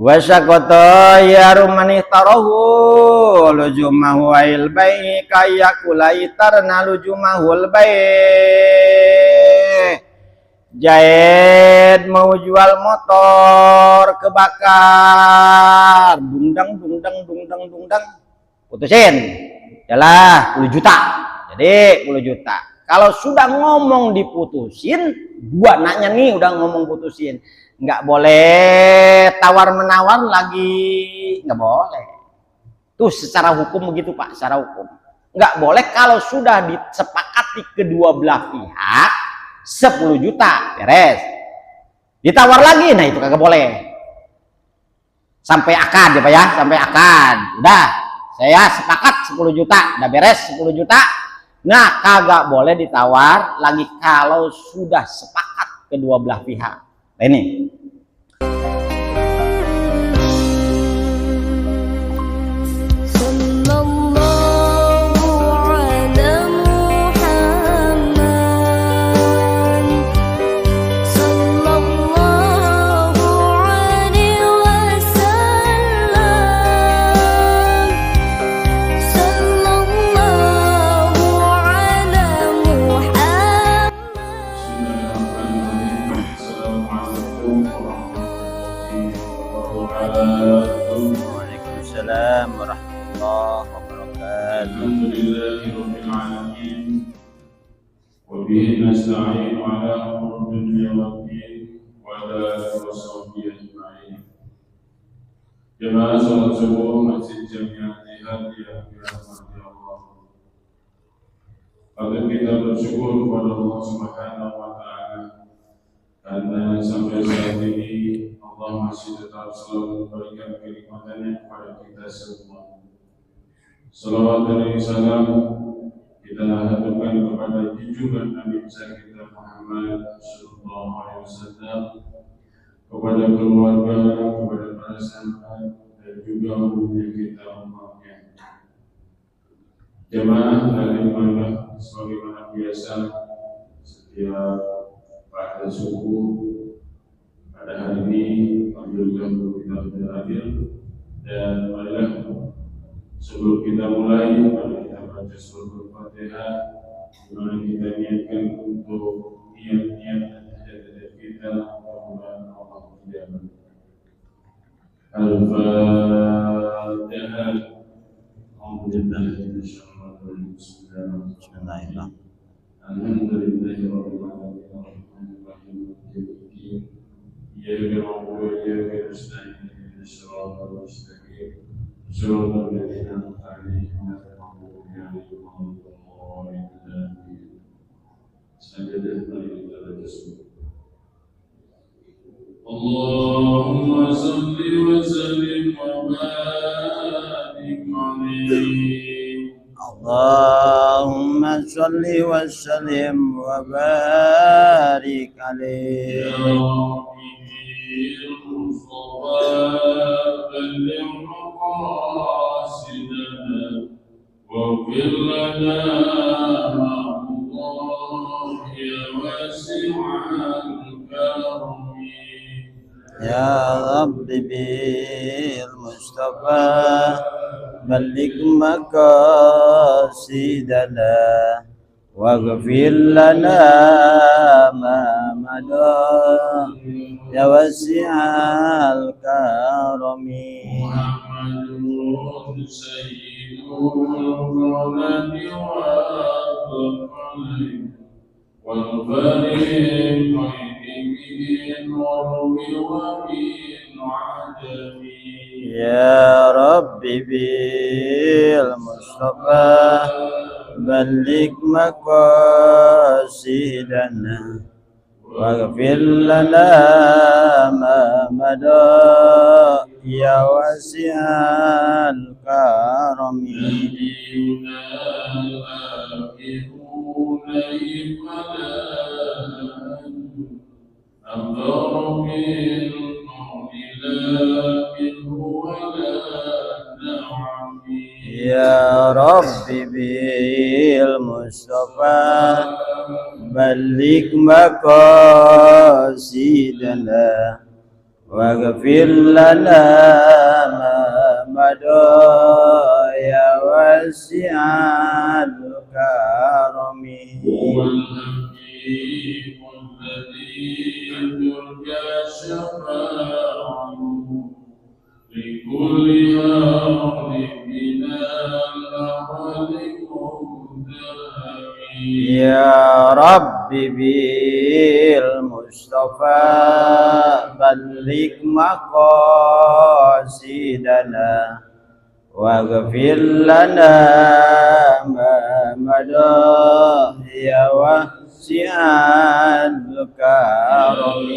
Wasyakoto ya rumani tarahu lujumahu ail bai kayakulai tarna lujumahul bai. Jahit mau jual motor kebakar, dungdang putusin, yalah 10 juta, jadi 10 juta. Kalau sudah ngomong diputusin, gua nanya nih udah ngomong putusin, nggak boleh tawar menawar lagi, nggak boleh. Tuh secara hukum begitu Pak, secara hukum nggak boleh. Kalau sudah disepakati kedua belah pihak 10 juta beres, ditawar lagi, nah itu kagak boleh. Sampai akad ya Pak ya, sampai akad udah saya sepakat 10 juta, udah beres 10 juta. Nah kagak boleh ditawar lagi kalau sudah sepakat kedua belah pihak. Nah, ini Waalaikumsalam warahmatullahi wabarakatuh. Alhamdulillahirabbil alamin. Wa bihi nasta'inu ala umuri dunya waddin wa ala alihi washabbihi ajma'in. Jamaah salat subuh Masjid Jami'ah Hidayah birahmati Allah. Patut kita bersyukur kepada Allah Subhanahu wa taala karena sampai saat ini Allah masih tetap selalu memberikan kenikmatannya kepada kita semua. Salawat dan salam kita haturkan kepada junjungan Nabi besar kita Muhammad sallallahu alaihi wasallam, kepada keluarga, kepada para sahabat dan juga umumnya kita umatnya. Jemaah dari mana sebagaimana biasa setiap pada subuh pada hari ini alhamdulillah kita sudah hadir, dan marilah sebelum kita mulai mari kita baca surah Al-Fatihah, di mana kita niatkan untuk niat-niat hajat kita, mudah-mudahan Allah menjawab. Al-Fatihah. Bismillahirrahmanirrahim. Alhamdulillahirabbil alamin. Iyyaka na'budu wa iyyaka nasta'in. Ihdinas siratal mustaqim. Siratal ladzina an'amta 'alaihim ghairil maghdubi 'alaihim waladdallin. Allahumma salli wa sallim wa barik 'alaihi. Allahumma sholli wa sallim wa barik alaihi. Ya Rabbi Mustafa balligh maqasidana waghfir lana Allah ya wasi'al karami. Ya Rabbi bil Mustafa balligh maqasidana waghfir lana ma madha ya wasi'al karami. Muhammadun sayyidul qawlati wal farid min warwi wa min ajami. Ya Rabbi bil Mustafa balligh maqasidana waghfir lana ma madha ya wasi'al karami. Ya Rabbi bil Mustafa balligh maqasidana واغفر لنا ما مضى يا واسع الكرم هو الحكيم الذي ترجى شفاعته لكل هارب من الأول منتهى يا رب بالمصطفى بلغ مقاصدنا واغفر لنا ما مضى يا واسع الكرم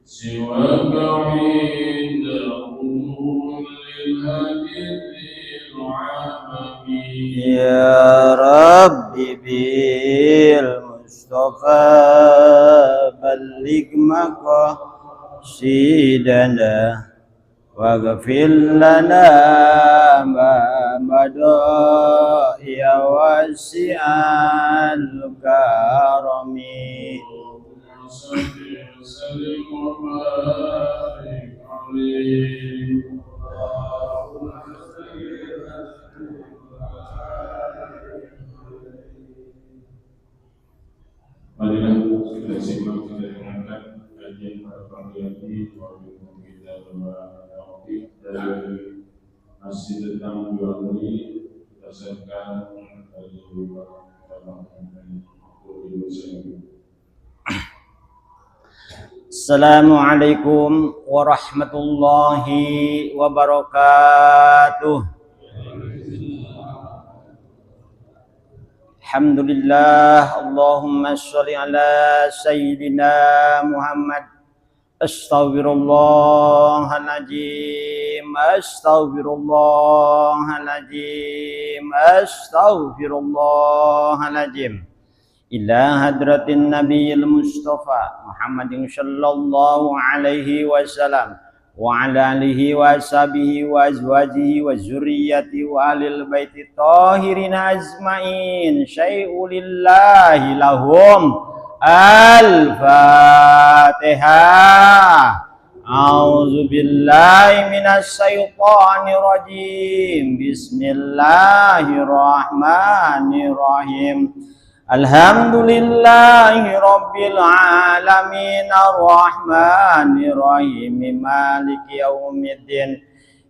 سواك عند حلول الهدي العالمين يا رب بالمصطفى بلغ مقاصدنا واغفر لنا ما مضى يا واسع الكرم وسلم وبارك عليه Marilah kita simak, kita dengarkan kajian para panggilan wabillahi kita taufik dari masih tentang jual beli berdasarkan dari Assalamualaikum warahmatullahi wabarakatuh. Alhamdulillah, Allahumma sholli ala sayyidina Muhammad. Astaghfirullahaladzim, astaghfirullahaladzim, astaghfirullahaladzim. Ila hadratin nabiyil mustafa Muhammadin sallallahu alaihi wasallam wa ala alihi wa ashabihi wa azwajihi wa zurriyyati wa alil baiti tahirin azmain syai'ulillahi lahum al-fatihah. A'udzu billahi minasy syaithanir rajim. Bismillahirrahmanirrahim. Alhamdulillahi rabbil alamin arrahmanir rahim maliki yaumiddin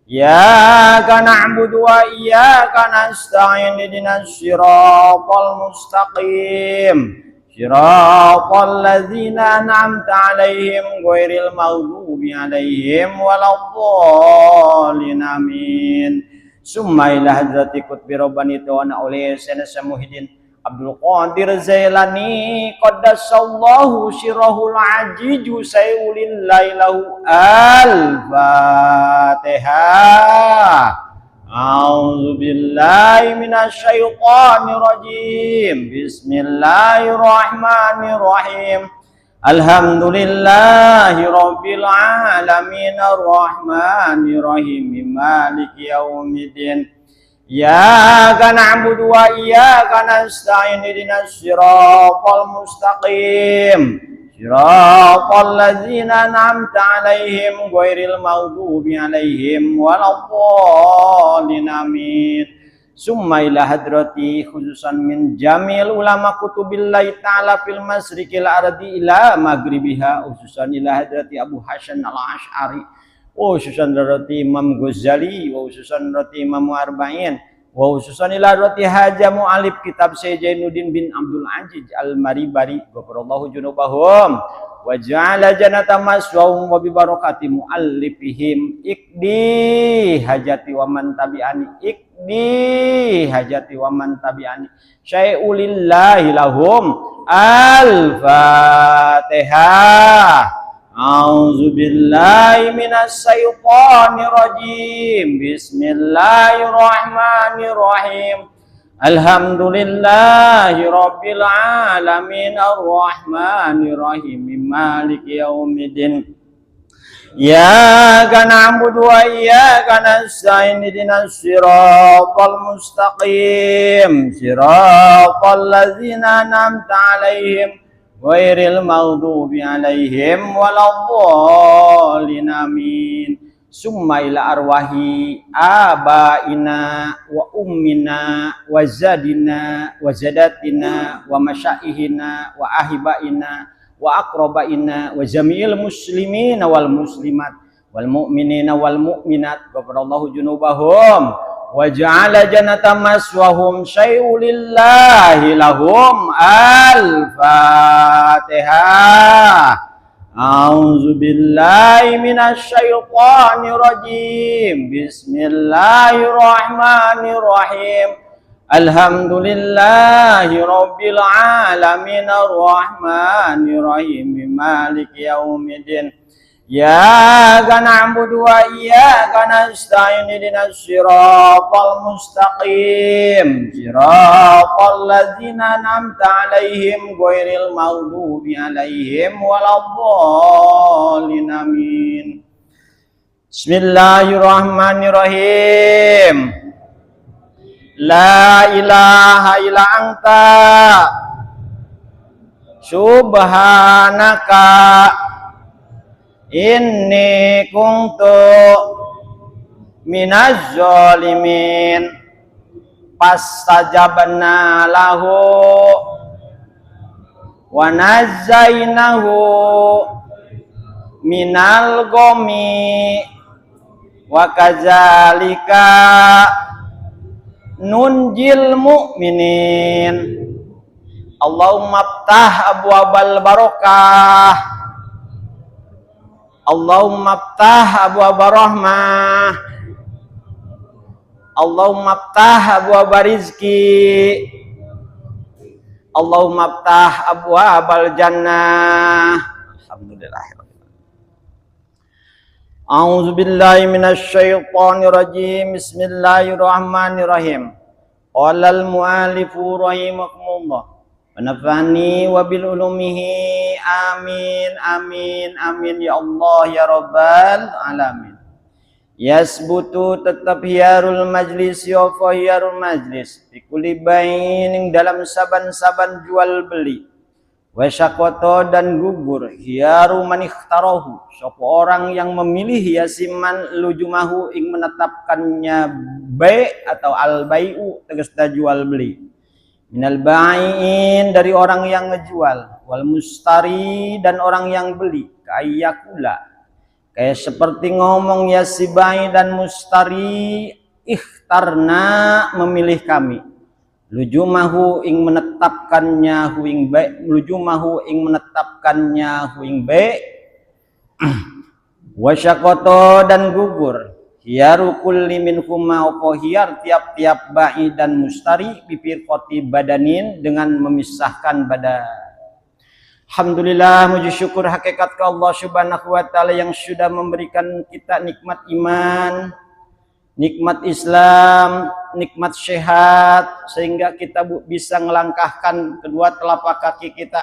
iyyaka na'budu wa iyyaka nasta'in ihdinas siratal mustaqim siratal ladzina an'amta 'alaihim ghairil maghdubi 'alaihim waladdallin amin. Summa ila hadrati qutbi rabbani ta'ala oleh Sayyidina Muhyiddin Abdul Qadir Zailani qaddasallahu sirrahul ajiju sayulillahi lahu al-fatihah. A'udzu billahi minasy syaithanir rajim. Bismillahirrahmanirrahim. Alhamdulillahi rabbil alamin arrahmanir rahim maliki yaumiddin iyyaka na'budu wa iyyaka nasta'in ihdinas siratal mustaqim siratal ladzina an'amta 'alaihim ghairil maghdubi 'alaihim waladdallin amin. Summa ila hadrati khususan min jamil ulama kutubillahi ta'ala fil masriqil ardi ila maghribiha khususan ila hadrati Abu Hasan al-Asy'ari wa khususan hadrati Imam Ghazali wa khususan hadrati Imam Arba'in wa khususan ila hadrati Haja Mu'alif kitab Syekh Jainuddin bin Abdul Aziz al-Maribari ghafarallahu junubahum wa ja'ala jannata maswahum wa bi barakati mu'allifihim ikdi hajati wa man tabi'ani ikdi hajati wa man tabi'ani syai'ulillahi lahum al-fatihah. A'udzu billahi minasy syaithanir rajim. Bismillahirrahmanirrahim. Alhamdulillahi rabbil alamin arrahmanir rahim maliki yaumiddin Iyyaka na'budu wa iyyaka nasta'in ihdinas siratal mustaqim siratal ladzina an'amta 'alaihim ghairil maghdubi 'alaihim waladdallin amin. Summa ila arwahi abaina wa ummina wa zadina wa zadatina wa masyaihina wa ahibaina wa aqrabaina wa jami'il muslimina wal muslimat wal mu'minina wal mu'minat ghafarallahu junubahum wa ja'ala jannata maswahum syai'ulillahi lahum. Al-Fatihah. A'udzu billahi minasy syaithanir rajim. Bismillahirrahmanirrahim. Alhamdulillahi rabbil alamin arrahmanir rahim maliki yaumiddin. Iyyaka na'budu wa iyyaka nasta'in ihdinas siratal mustaqim siratal ladzina an'amta 'alaihim ghairil maghdubi 'alaihim waladdallin amin. Bismillahirrahmanirrahim. La ilaha illa anta subhanaka inni kuntu minaz zalimin. Fastajabna lahu wa nazzainahu minal ghammi wa kadzalika nunjil mu'minin. Allahumma ftah abwabal barakah, Allahumma ftah abwabar rahmah, Allahumma ftah abwabar rizki, Allahumma ftah abwabal jannah. Alhamdulillah. A'udzu billahi minasy syaithanir rajim. Bismillahirrahmanirrahim. Qala al-mu'allifu rahimakumullah wa nafa'ani wa bil ulumihi amin amin amin ya Allah ya rabbal alamin. Yasbutu tetap hiyarul majlis ya hiyarul majlis fi kulli bainin dalam saban-saban jual beli. Wasyakoto dan gugur hiyaru man ikhtarahu sapa orang yang memilih yasiman lujumahu ing menetapkannya bai atau al bai'u tegasna jual beli. Minal bai'in dari orang yang ngejual, wal mustari dan orang yang beli, kayakula kayak seperti ngomong ya si bai dan mustari ikhtarna memilih kami. Lujumahu ing menetapkannya huing baik, lujumahu ing menetapkannya huing baik. Wasyakoto dan gugur hiyaru kulli minhuma apa hiyar tiap-tiap bai dan mustari bibir koti badanin dengan memisahkan badan. Alhamdulillah, muji syukur hakikat ke Allah subhanahu wa ta'ala yang sudah memberikan kita nikmat iman, nikmat Islam, nikmat sehat, sehingga kita bisa melangkahkan kedua telapak kaki kita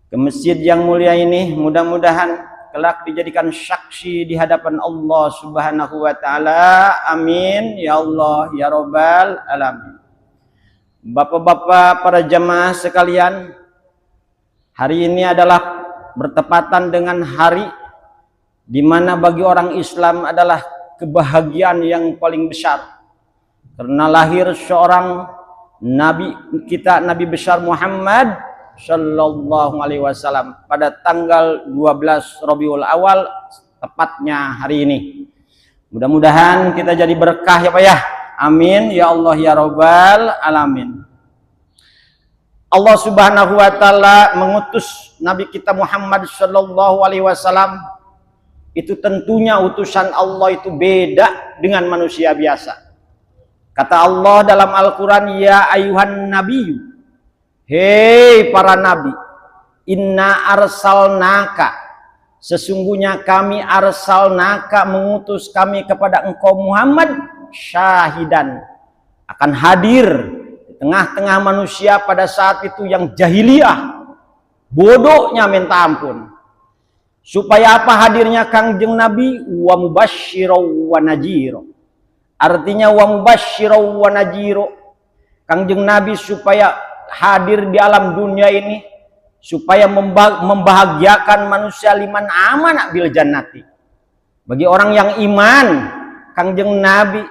ke masjid yang mulia ini. Mudah-mudahan kelak dijadikan saksi di hadapan Allah subhanahu wa ta'ala. Amin ya Allah ya rabbal alamin. Bapak-bapak para jamaah sekalian, hari ini adalah bertepatan dengan hari di mana bagi orang Islam adalah kebahagiaan yang paling besar, karena lahir seorang nabi kita, Nabi besar Muhammad sallallahu alaihi wasallam pada tanggal 12 Rabiul Awal, tepatnya hari ini. Mudah-mudahan kita jadi berkah ya Pak ya. Amin ya Allah ya rabbal alamin. Allah subhanahu wa ta'ala mengutus Nabi kita Muhammad sallallahu alaihi wasallam. Itu tentunya utusan Allah itu beda dengan manusia biasa. Kata Allah dalam Al-Quran, ya ayuhan nabi, hei para nabi, inna arsalnaka, sesungguhnya kami arsalnaka, mengutus kami kepada engkau Muhammad, syahidan, akan hadir di tengah-tengah manusia pada saat itu yang jahiliyah, bodohnya minta ampun. Supaya apa hadirnya Kangjeng Nabi? Wa mubasysyiraw wa nadhira. Artinya wa mubasysyiraw wa nadhira. Kangjeng Nabi supaya hadir di alam dunia ini, supaya membahagiakan manusia liman amana bil jannati. Bagi orang yang iman, Kangjeng Nabi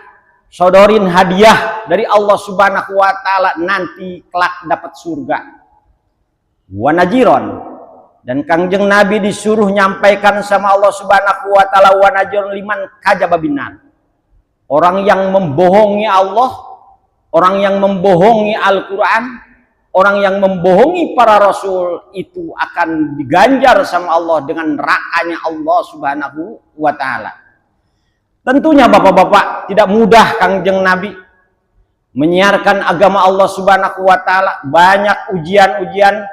sodorin hadiah dari Allah Subhanahu wa taala, nanti kelak dapat surga. Wa najiron, dan Kangjeng Nabi disuruh nyampaikan sama Allah Subhanahu wa taala, wa najiron liman kadzaba binar. Orang yang membohongi Allah, orang yang membohongi Al-Qur'an, orang yang membohongi para rasul itu akan diganjar sama Allah dengan nerakanya Allah Subhanahu wa taala. Tentunya Bapak-bapak, tidak mudah Kangjeng Nabi menyiarkan agama Allah Subhanahu wa taala. Banyak ujian-ujian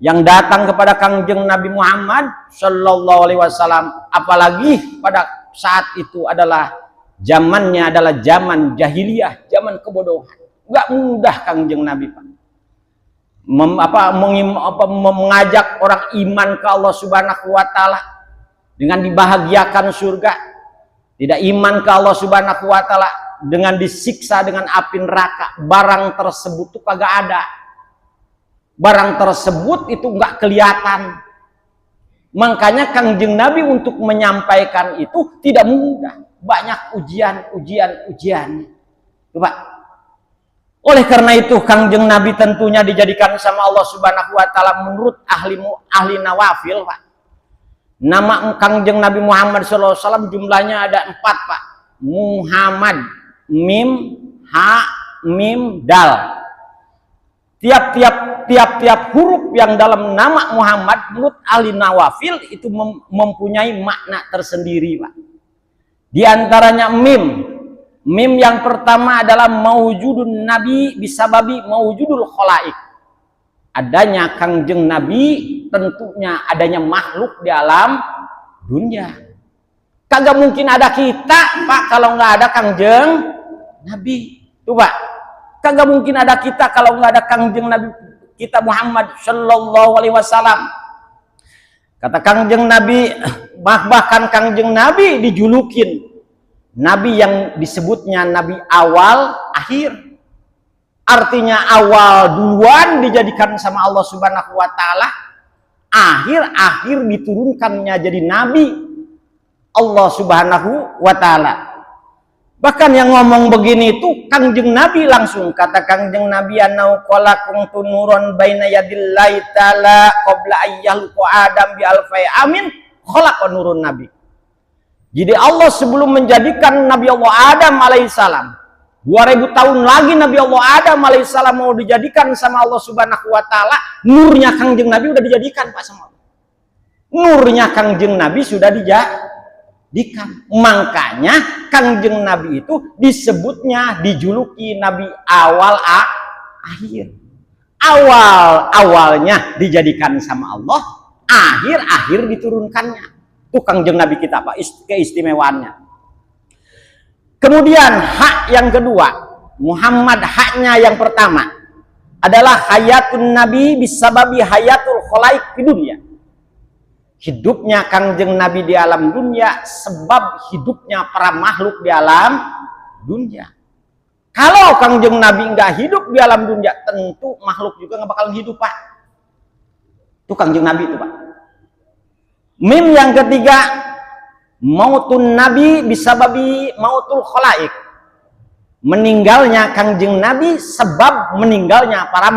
yang datang kepada Kangjeng Nabi Muhammad sallallahu alaihi wasallam, apalagi pada saat itu adalah zamannya adalah zaman jahiliyah, zaman kebodohan. Enggak mudah Kangjeng Nabi, Pak. Mengajak orang iman ke Allah Subhanahu wa taala dengan dibahagiakan surga. Tidak iman ke Allah Subhanahu wa taala dengan disiksa dengan api neraka. Barang tersebut tuh kagak ada. Barang tersebut itu enggak kelihatan. Makanya Kangjeng Nabi untuk menyampaikan itu tidak mudah. Banyak ujian. Coba. Oleh karena itu Kangjeng Nabi tentunya dijadikan sama Allah Subhanahu wa taala menurut ahli nawafil, Pak. Nama Kangjeng Nabi Muhammad SAW jumlahnya ada 4, Pak. Muhammad, mim, ha, mim, dal. Tiap huruf yang dalam nama Muhammad menurut ahli nawafil itu mempunyai makna tersendiri, Pak. Di antaranya mim. Mim yang pertama adalah maujudun Nabi bisababi maujudul khalaik. Adanya Kangjeng Nabi tentunya adanya makhluk di alam dunia. Kagak mungkin ada kita, Pak, kalau nggak ada Kangjeng Nabi. Tuh, Pak. Kagak mungkin ada kita kalau nggak ada Kangjeng Nabi kita Muhammad sallallahu alaihi wasallam. Kata Kangjeng Nabi, bahkan Kangjeng Nabi dijulukin Nabi yang disebutnya Nabi awal akhir. Artinya awal duluan dijadikan sama Allah Subhanahu wa taala, akhir diturunkannya jadi Nabi Allah Subhanahu wa taala. Bahkan yang ngomong begini itu Kangjeng Nabi langsung. Kata Kangjeng Nabi, anau qala kuntu nuron baina yadillahi ta'ala qabla ayyalqa adam bi alfai amin khalaqa nurun nabi. Jadi Allah sebelum menjadikan Nabi Allah Adam alaihissalam, 2000 tahun lagi Nabi Allah Adam alaihissalam mau dijadikan sama Allah Subhanahu wa taala, nurnya Kangjeng Nabi udah dijadikan, Pak, sama Allah. Nurnya Kangjeng Nabi sudah dijadikan. Makanya Kangjeng Nabi itu disebutnya, dijuluki Nabi awal akhir. Awalnya dijadikan sama Allah, akhir diturunkannya. Itu Kangjeng Nabi kita, Pak, keistimewaannya. Kemudian hak yang kedua, Muhammad haknya yang pertama adalah hayatun Nabi bisababi hayatul khalaik di dunia. Hidupnya Kangjeng Nabi di alam dunia sebab hidupnya para makhluk di alam dunia. Kalau Kangjeng Nabi nggak hidup di alam dunia, tentu makhluk juga nggak bakal hidup, Pak. Itu Kangjeng Nabi itu, Pak. Mim yang ketiga, mautun Nabi bisababi mautul khalaik. Meninggalnya Kangjeng Nabi sebab meninggalnya para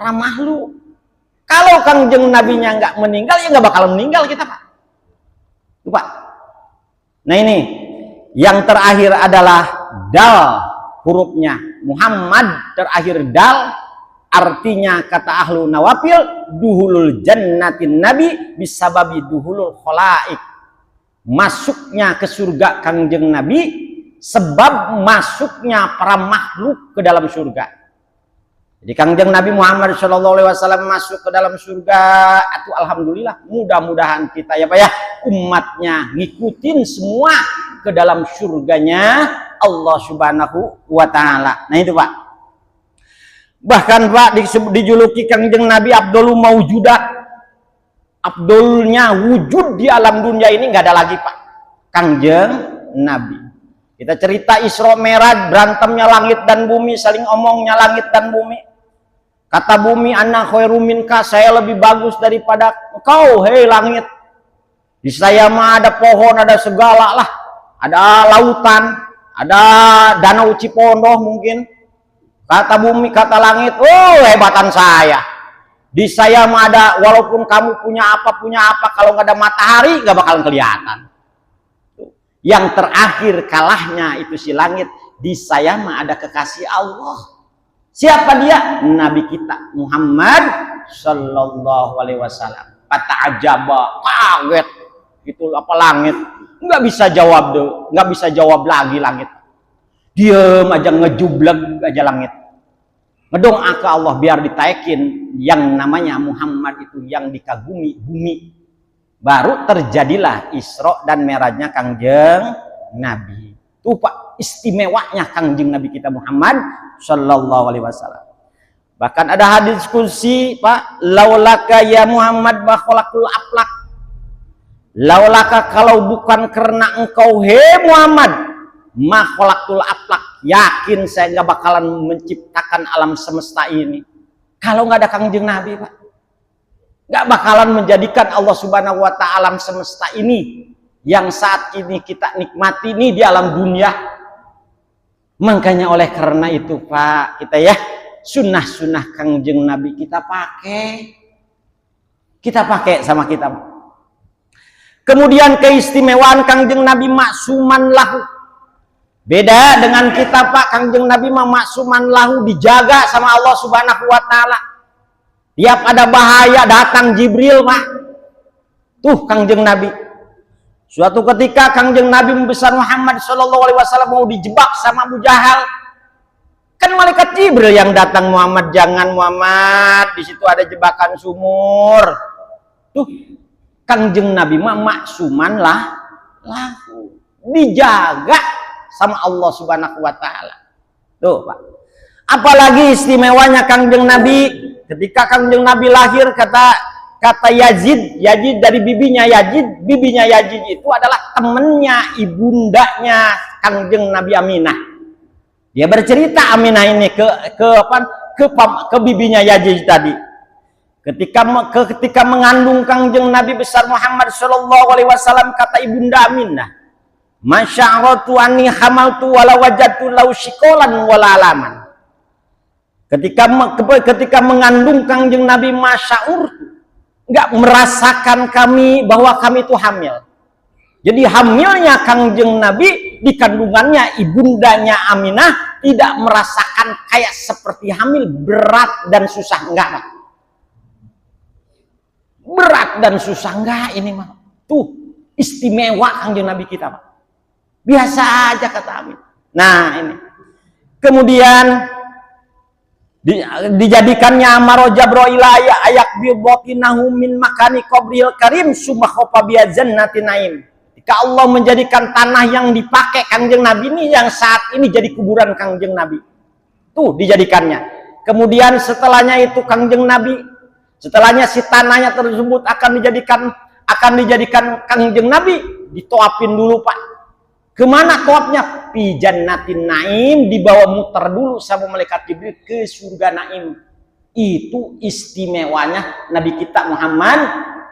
makhluk. Kalau Kangjeng Nabinya nggak meninggal, ya nggak bakal meninggal kita, Pak. Tuh, Pak. Nah ini yang terakhir adalah dal hurufnya. Muhammad terakhir dal. Artinya kata ahlu nawafil, duhulul jannatin Nabi bisababi duhulul khalaik. Masuknya ke surga Kangjeng Nabi sebab masuknya para makhluk ke dalam surga. Jadi Kangjeng Nabi Muhammad SAW masuk ke dalam surga, itu alhamdulillah. Mudah-mudahan kita ya, Pak, ya, umatnya ngikutin semua ke dalam surganya Allah Subhanahu wa taala. Nah itu, Pak. Bahkan, Pak, dijuluki Kangjeng Nabi Abdul Maujudat. Abdulnya wujud di alam dunia ini nggak ada lagi Pak, Kangjeng Nabi. Kita cerita Isra Mi'raj, berantemnya langit dan bumi, saling omongnya langit dan bumi. Kata bumi, ana khairum minka, saya lebih bagus daripada engkau, hei langit. Di saya mah ada pohon, ada segala lah, ada lautan, ada danau Cipondoh mungkin. Kata bumi, kata langit, oh hebatan saya. Di saya mah ada, walaupun kamu punya apa, kalau nggak ada matahari nggak bakalan kelihatan. Yang terakhir kalahnya itu si langit. Di saya mah ada kekasih Allah. Siapa dia? Nabi kita Muhammad Sallallahu Alaihi Wasallam. Fata'ajaba, kaget. Itu apa langit? Nggak bisa jawab deh, nggak bisa jawab lagi langit. Diam aja, ngejubleg aja langit. Ngedongak ke Allah biar ditaikin yang namanya Muhammad itu yang dikagumi bumi. Baru terjadilah Isra dan Mi'rajnya Kangjeng Nabi. Tuh Pak, istimewanya Kangjeng Nabi kita Muhammad Sallallahu Alaihi Wasallam. Bahkan ada hadis kursi Pak, laulaka ya Muhammad ma khalaqul aflak. Laulaka, kalau bukan karena engkau he Muhammad, ma khalaqul aflak, yakin saya nggak bakalan menciptakan alam semesta ini. Kalau nggak ada Kangjeng Nabi Pak, nggak bakalan menjadikan Allah Subhanahu Wa Ta'ala alam semesta ini yang saat ini kita nikmati ini di alam dunia. Makanya oleh karena itu Pak, kita ya sunnah-sunnah Kangjeng Nabi kita pakai sama kita. Kemudian keistimewaan Kangjeng Nabi maksuman lahu. Beda dengan kita Pak, Kangjeng Nabi maksuman lahu, dijaga sama Allah Subhanahu Wa Ta'ala. Tiap ada bahaya datang Jibril Pak. Tuh Kangjeng Nabi. Suatu ketika Kangjeng Nabi membesar Muhammad Sallallahu Alaihi Wasallam mau dijebak sama Abu Jahal. Kan malaikat Jibril yang datang, Muhammad jangan Muhammad, di situ ada jebakan sumur. Tuh Kangjeng Nabi maksuman lahu, dijaga sama Allah Subhanahu Wa Ta'ala. Tuh Pak, apalagi istimewanya Kangjeng Nabi ketika Kangjeng Nabi lahir, kata Yazid dari bibinya Yazid itu adalah temennya ibundanya Kangjeng Nabi Aminah. Dia bercerita Aminah ini ke bibinya Yazid tadi. Ketika mengandung Kangjeng Nabi besar Muhammad Sallallahu Alaihi Wasallam, kata ibunda Aminah, masya'aratu anni hamaltu wala wajadtu lau shikolan wala alaman. Ketika mengandung Kangjeng Nabi, masya'urtu, nggak merasakan kami bahwa kami itu hamil. Jadi hamilnya Kangjeng Nabi di kandungannya ibundanya Aminah tidak merasakan kayak seperti hamil berat dan susah, enggak Pak. Berat dan susah enggak ini mah. Tuh istimewa Kangjeng Nabi kita Pak. Biasa aja kata Amin. Nah ini. Kemudian dijadikannya amaro Jabroila ayak bibotinahu min makani qobril karim summa khofa biazannati naim. Jika Allah menjadikan tanah yang dipakai Kangjeng Nabi ini yang saat ini jadi kuburan Kangjeng Nabi. Tuh dijadikannya. Kemudian setelahnya itu Kangjeng Nabi, setelahnya si tanahnya tersebut akan dijadikan Kangjeng Nabi, ditoapin dulu Pak. Kemana toapnya? Fi jannatin naim, dibawa muter dulu sama malaikat Jibril ke surga naim. Itu istimewanya Nabi kita Muhammad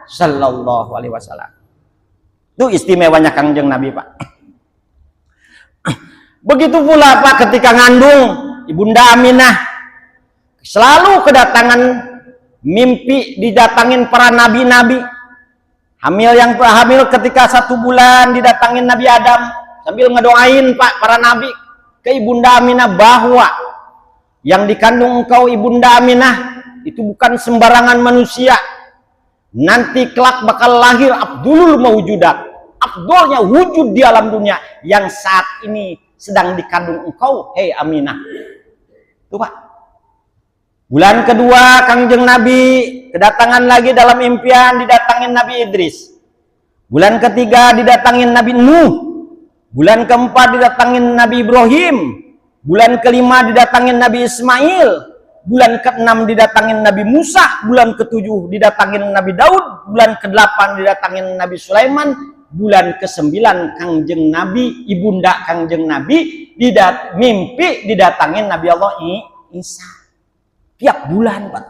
Sallallahu Alaihi Wasallam. Itu istimewanya Kangjeng Nabi Pak. Begitu pula Pak ketika ngandung ibunda Aminah, selalu kedatangan mimpi, didatangin para nabi-nabi. Hamil ketika 1 bulan didatangin Nabi Adam sambil ngedoain Pak para nabi ke ibunda Aminah bahwa yang dikandung engkau ibunda Aminah itu bukan sembarangan manusia. Nanti kelak bakal lahir Abdulul Mawjudat, Abdulnya wujud di alam dunia yang saat ini sedang dikandung engkau, hei Aminah. Tuh Pak. Bulan kedua Kangjeng Nabi kedatangan lagi dalam impian, didatangin Nabi Idris. Bulan ketiga didatangin Nabi Nuh. Bulan keempat didatangin Nabi Ibrahim. Bulan kelima didatangin Nabi Ismail. bulan ke-6 didatangin Nabi Musa, bulan ke-7 didatangin Nabi Daud, bulan ke-8 didatangin Nabi Sulaiman, bulan ke-9 Kangjeng Nabi, ibunda Kangjeng Nabi mimpi didatangin Nabi Allah Isa. Tiap bulan Pak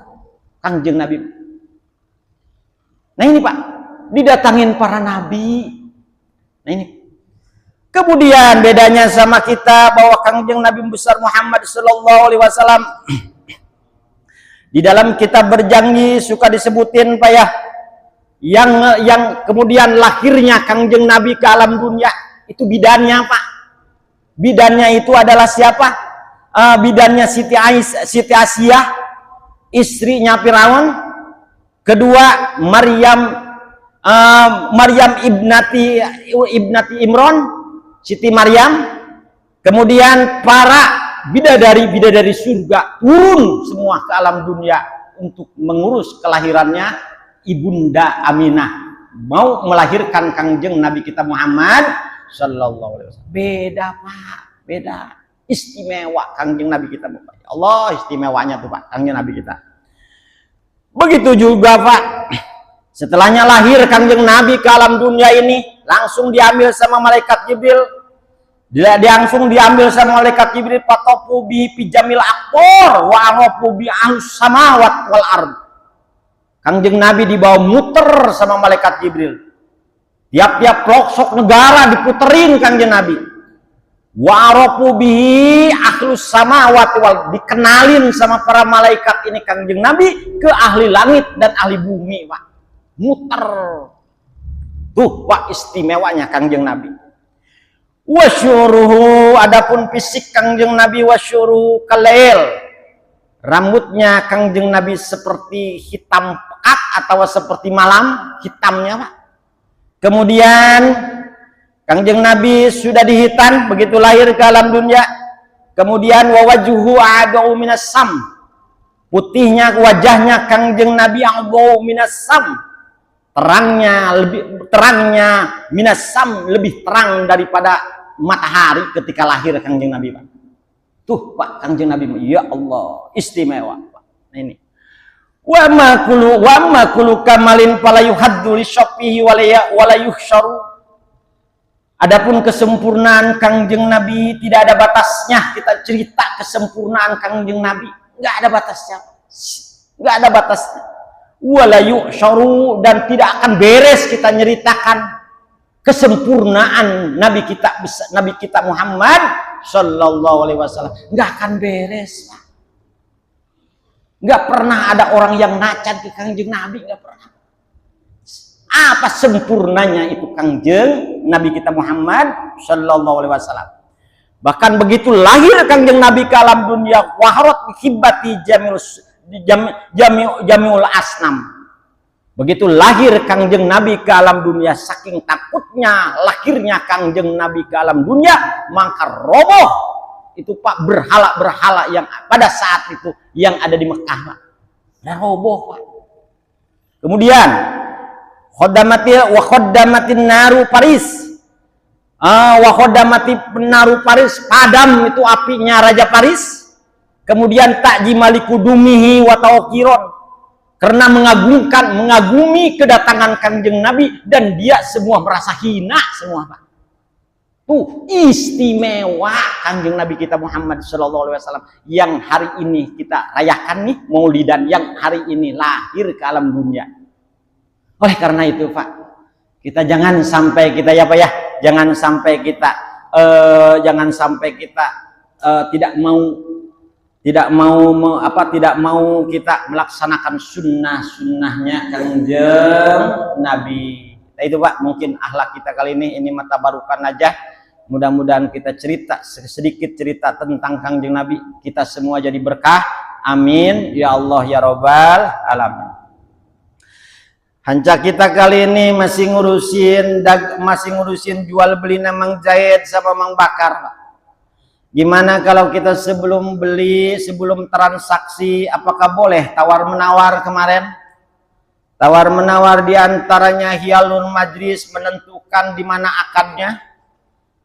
Kangjeng Nabi. Nah ini Pak, didatangin para nabi. Nah ini. Kemudian bedanya sama kita bahwa Kangjeng Nabi besar Muhammad sallallahu alaihi wasallam di dalam kitab berjanji suka disebutin Pak ya, yang kemudian lahirnya Kangjeng Nabi ke alam dunia itu bidannya Pak. Bidannya itu adalah siapa? Bidannya Siti Asyah, istrinya Firaun. Kedua Maryam ibnati Imron, Siti Maryam. Kemudian para bidadari surga turun semua ke alam dunia untuk mengurus kelahirannya Ibunda Aminah, mau melahirkan Kangjeng Nabi kita Muhammad sallallahu alaihi wasallam. Beda Pak, beda. Istimewa Kangjeng Nabi kita Bapak. Allah istimewanya tuh Pak Kangjeng Nabi kita. Begitu juga Pak, setelahnya lahir Kangjeng Nabi ke alam dunia ini, langsung diambil sama malaikat Jibril. Langsung diambil sama malaikat Jibril, patopu bi pijamil aktor wa arafu bi ahlus samawat wal ard. Kangjeng Nabi dibawa muter sama malaikat Jibril. Tiap-tiap pelosok negara diputerin Kangjeng Nabi. Wa arafu bihi ahlus samawat wal, dikenalin sama para malaikat ini Kangjeng Nabi ke ahli langit dan ahli bumi Pak. Muter. Tuh Pak istimewanya Kangjeng Nabi. Wasyuruhu, adapun fisik Kangjeng Nabi wasyuruhu kalail. Rambutnya Kangjeng Nabi seperti hitam pekat atau seperti malam hitamnya Pak. Kemudian Kangjeng Nabi sudah dihitan begitu lahir ke alam dunia. Kemudian wawajuhu adau minas sam. Putihnya wajahnya Kangjeng Nabi adau minas sam. Terangnya minas sam, lebih terang daripada matahari ketika lahir Kangjeng Nabi Pak. Tuh Pak Kangjeng Nabi, ya Allah istimewa Pak. Nah ini. Wa ma kullu kamalin fala yuhaddu li syabbihi wala yuhsyaru. Adapun kesempurnaan Kangjeng Nabi tidak ada batasnya. Kita cerita kesempurnaan Kangjeng Nabi, nggak ada batasnya, nggak ada batasnya. Wala yuhsyaru, dan tidak akan beres kita nyeritakan kesempurnaan Nabi kita Muhammad sallallahu alaihi wasallam, nggak akan beres. Nggak pernah ada orang yang nacan ke Kangjeng Nabi, nggak pernah. Apa sempurnanya itu Kangjeng Nabi kita Muhammad sallallahu alaihi wasallam. Bahkan begitu lahir Kangjeng Nabi ke alam dunia, waharat hibati jamiul asnam. Begitu lahir Kangjeng Nabi ke alam dunia, saking takutnya lahirnya Kangjeng Nabi ke alam dunia, maka roboh itu Pak berhala-berhala yang pada saat itu yang ada di Mekah Pak. Roboh Pak. Kemudian khaddamatin naru Paris. Naru Paris, padam itu apinya Raja Paris. Kemudian takjimali kudumihi wa tawqiron, karena mengagumi kedatangan Kangjeng Nabi, dan dia semua merasa hina semua Pak. Tuh istimewa Kangjeng Nabi kita Muhammad sallallahu alaihi wasallam yang hari ini kita rayakan nih Maulidan, yang hari ini lahir ke alam dunia. Oleh karena itu Pak, kita jangan sampai kita ya Pak ya, jangan sampai kita tidak mau kita melaksanakan sunnahnya Kangjeng Nabi. Nah, itu Pak mungkin akhlak kita kali ini mata barukan aja. Mudah-mudahan kita sedikit cerita tentang Kangjeng Nabi, kita semua jadi berkah. Amin ya Allah ya Rabbal alamin. Hanca kita kali ini masih ngurusin jual beli Mang Jahit sama Mang Bakar. Gimana kalau kita sebelum beli, sebelum transaksi, apakah boleh tawar menawar kemarin? Tawar menawar diantaranya hialun majlis, menentukan di mana akadnya.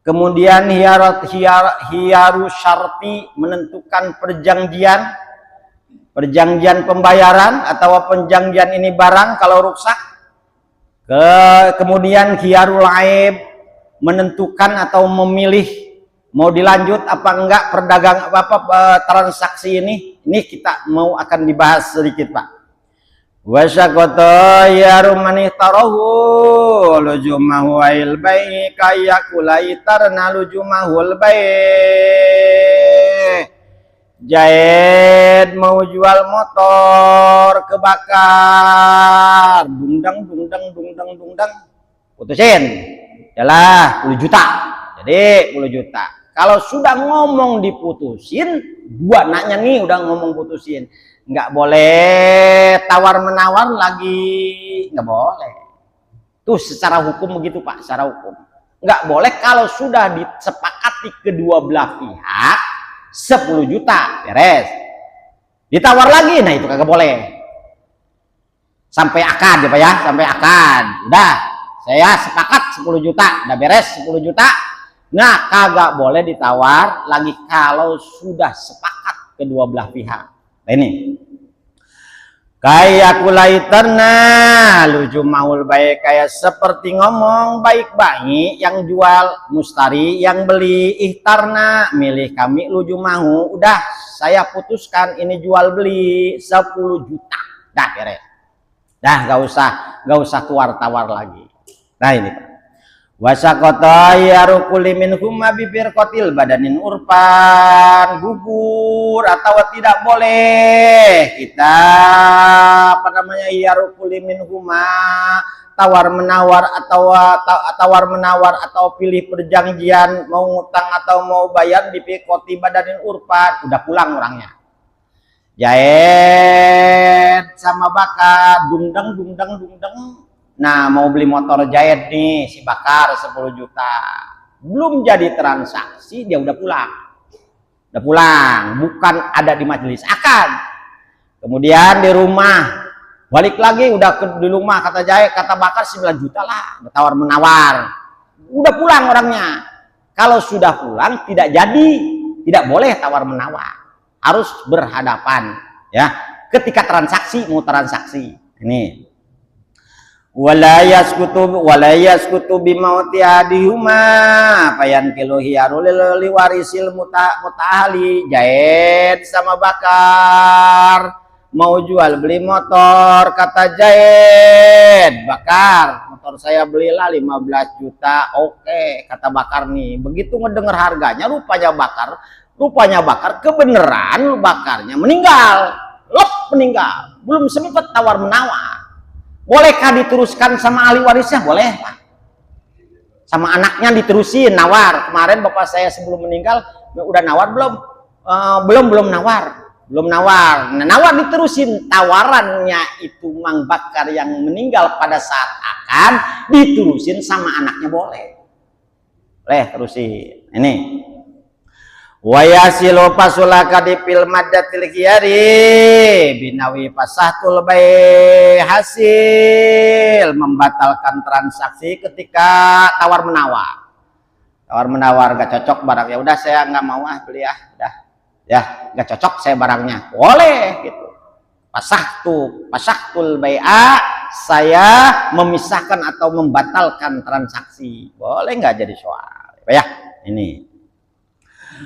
Kemudian hiaru syarti, menentukan perjanjian. perjanjian pembayaran atau perjanjian ini barang kalau rusak. Kemudian khiyarul aib, menentukan atau memilih mau dilanjut apa enggak transaksi ini kita mau akan dibahas sedikit, Pak. Wasyaqata yarum manitarahu lujumahu ail bai kayakulai tarna lujumahul bai. Jahit mau jual motor kebakar, dungdang putusin, yalah 10 juta. Jadi 10 juta. Kalau sudah ngomong diputusin, gua nanya nih udah ngomong putusin, nggak boleh tawar menawar lagi, nggak boleh. Tuh secara hukum begitu, Pak, secara hukum nggak boleh. Kalau sudah disepakati kedua belah pihak 10 juta beres, ditawar lagi, nah itu kagak boleh. Sampai akad ya, Pak ya, sampai akad udah saya sepakat 10 juta, udah beres 10 juta. Nah kagak boleh ditawar lagi kalau sudah sepakat kedua belah pihak. Nah ini kayak kulaiterna lujumahul baik, kayak seperti ngomong baik-baik, yang jual mustari, yang beli ihtarna, milih kami lujumahu, udah saya putuskan ini jual beli 10 juta, dah beres, dah gak usah tawar lagi. Nah ini Pak, wasaqata yarukuli minhum bibir kotil badanin urpan, gugur atau tidak boleh kita yarukuli minhum tawar menawar atau pilih perjanjian mau ngutang atau mau bayar di koti badanin urpan, udah pulang orangnya. Jahit sama bakar dungdang. Nah mau beli motor Jahit nih si bakar 10 juta, belum jadi transaksi dia udah pulang, bukan ada di majelis akad. Kemudian di rumah balik lagi, udah di rumah kata Jahit, kata bakar 9 juta lah, tawar menawar, udah pulang orangnya. Kalau sudah pulang tidak jadi, tidak boleh tawar menawar, harus berhadapan ya ketika mau transaksi. Ini walayas kutu bimauti adihuma payan kilo hiyarul liwarisil mutahali. Jahit sama bakar mau jual beli motor, kata Jahit, bakar motor saya belilah 15 juta. Oke, kata bakar nih, begitu ngedenger harganya rupanya bakar kebeneran bakarnya meninggal, belum sempat tawar menawar. Bolehkah diteruskan sama ahli warisnya? Boleh, Pak. Sama anaknya diterusin nawar. Kemarin bapak saya sebelum meninggal udah nawar belum? Belum nawar. Nah, nawar diterusin, tawarannya itu Mang Bakar yang meninggal pada saat akan diterusin sama anaknya, boleh terusin. Ini wayasilu pasulaka dipil maddatil khiyari binawi pasahtul bai, hasil membatalkan transaksi ketika tawar menawar gak cocok barang, ya udah saya nggak mau beli udah ya gak cocok saya barangnya, boleh gitu. Pasahtul bai'a, saya memisahkan atau membatalkan transaksi, boleh nggak jadi soal ya. Ini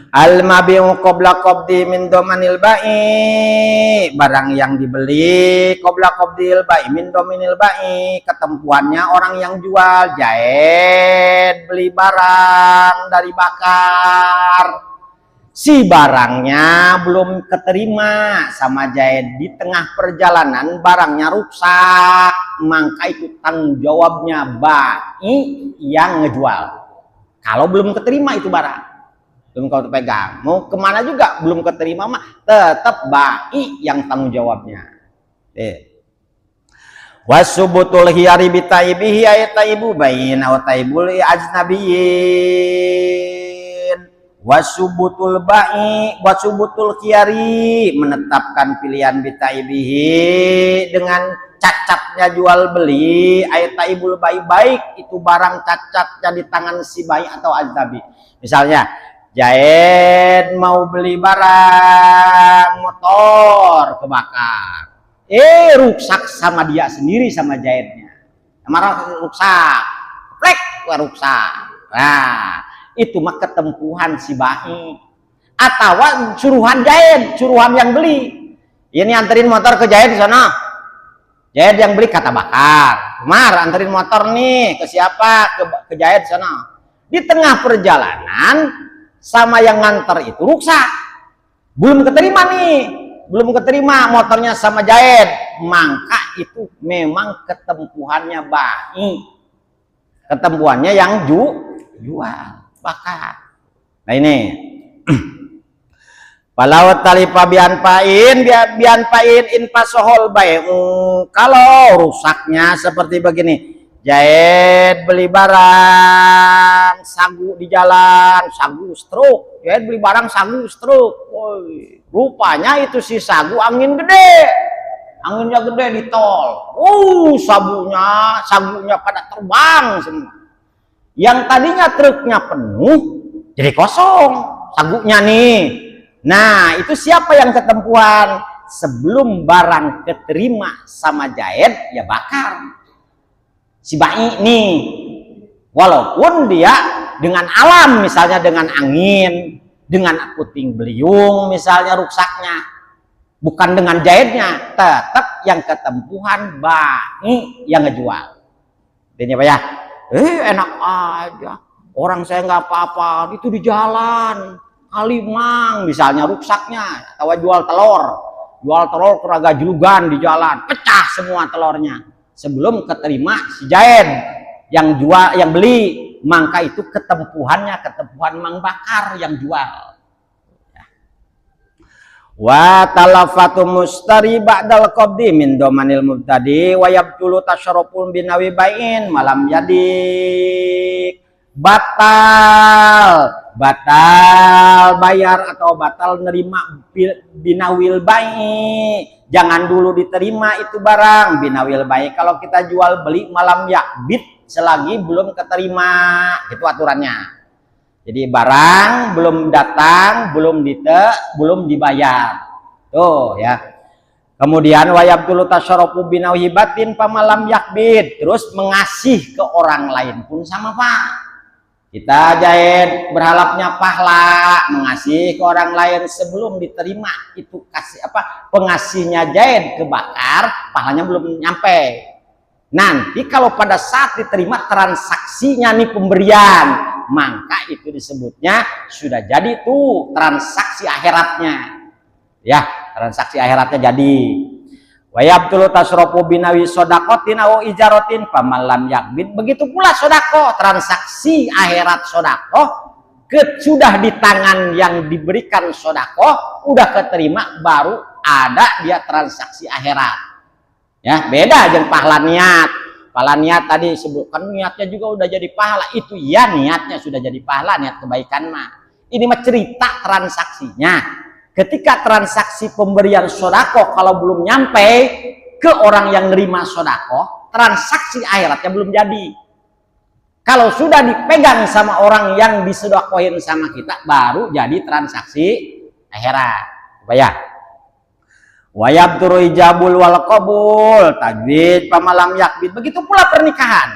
al-mabi'u qabla qabdi min domanil ba'i, barang yang dibeli qabla qabdil ba'i min dominil ba'i, ketempuannya orang yang jual. Jahit beli barang dari bakar, si barangnya belum keterima sama Jahit, di tengah perjalanan barangnya rusak, maka itu tanggung jawabnya ba'i yang ngejual. Kalau belum keterima itu barang, belum kau pegang, mau kemana juga belum keterima mah tetap ba'i yang tanggung jawabnya. Wasubutul hiyari bitaibihi ayataibu baina wa taibul ajnabiyyin. Wasubutul ba'i wasubutul hiyari, menetapkan pilihan bitaibihi dengan cacatnya jual beli, ayataibul baik itu barang cacatnya di tangan si bayi atau ajnabi. Misalnya Jaid mau beli barang motor kebakar. Rusak sama dia sendiri, sama Jaidnya. Marah rusak, plek rusak. Nah, itu mah ketempuhan si Bai. Atau suruhan Jaid, suruhan yang beli. Ini anterin motor ke Jaid di sana. Jaid yang beli kata bakar. Mar, anterin motor nih ke siapa? Ke Jaid di sana. Di tengah perjalanan sama yang nganter itu rusak. Belum keterima nih. Belum keterima motornya sama Jaid. Maka itu memang ketempuhannya Bai. Ketempuhannya yang jual, bakar. Nah ini. Walau talipa bian pain in pasohol bae. Kalau rusaknya seperti begini. Jaid beli barang sagu di jalan, sagu stroke. Jaid beli barang sagu stroke. Rupanya itu si sagu angin gede. Anginnya gede di tol. Sagunya pada terbang semua. Yang tadinya truknya penuh jadi kosong sagunya nih. Nah, itu siapa yang ketempuhan? Sebelum barang keterima sama Jaid, ya bakar. Si Bai nih, walaupun dia dengan alam, misalnya dengan angin, dengan puting beliung misalnya rusaknya, bukan dengan Jaidnya, tetap yang ketempuhan Bai yang ngejual. Intinya Pak ya, enak aja, orang saya nggak apa-apa, itu di jalan Kalimang misalnya rusaknya, atau jual telur keraga julugan di jalan, pecah semua telurnya. Sebelum keterima si Jaid yang jual, yang beli, maka itu ketempuhan Mang Bakar yang jual. Wa talafatu mustari ba'dal qabdi min domanil mubtadi wa yabtulu tasyarrufun binawi bai'in malam yadik. Batal bayar atau batal nerima binawil bai. Jangan dulu diterima itu barang binawil bai kalau kita jual beli malam yakbit, selagi belum keterima, itu aturannya. Jadi barang belum datang, belum dibayar. Tuh ya. Kemudian wayabtul tasyarrufu binawibatin pamalam yakbit, terus mengasih ke orang lain pun sama Pak. Kita Jaid berharapnya pahala, mengasih ke orang lain sebelum diterima, itu kasih apa? Pengasihnya Jaid kebakar, pahalanya belum nyampe. Nanti kalau pada saat diterima transaksinya nih pemberian, maka itu disebutnya sudah jadi tuh transaksi akhiratnya. Ya, transaksi akhiratnya jadi. Wa yabtulu tasrafu binawi shadaqatin aw ijaratin pamalam yakbid. Begitu pula sedekah, transaksi akhirat sedekah sudah di tangan yang diberikan sedekah, udah keterima, baru ada dia transaksi akhirat. Ya, beda jeung pahala niat. Pahala niat tadi sebutkan niatnya juga udah jadi pahala, itu ya niatnya sudah jadi pahala, niat kebaikan mah. Ini mah cerita transaksinya. Ketika transaksi pemberian sodako kalau belum nyampe ke orang yang nerima sodako, transaksi akhiratnya belum jadi. Kalau sudah dipegang sama orang yang disodakohin sama kita, baru jadi transaksi akhirat. Apa ya? Wayab turu ijabul wal qabul tajwid pamalam yakbid. Begitu pula pernikahan.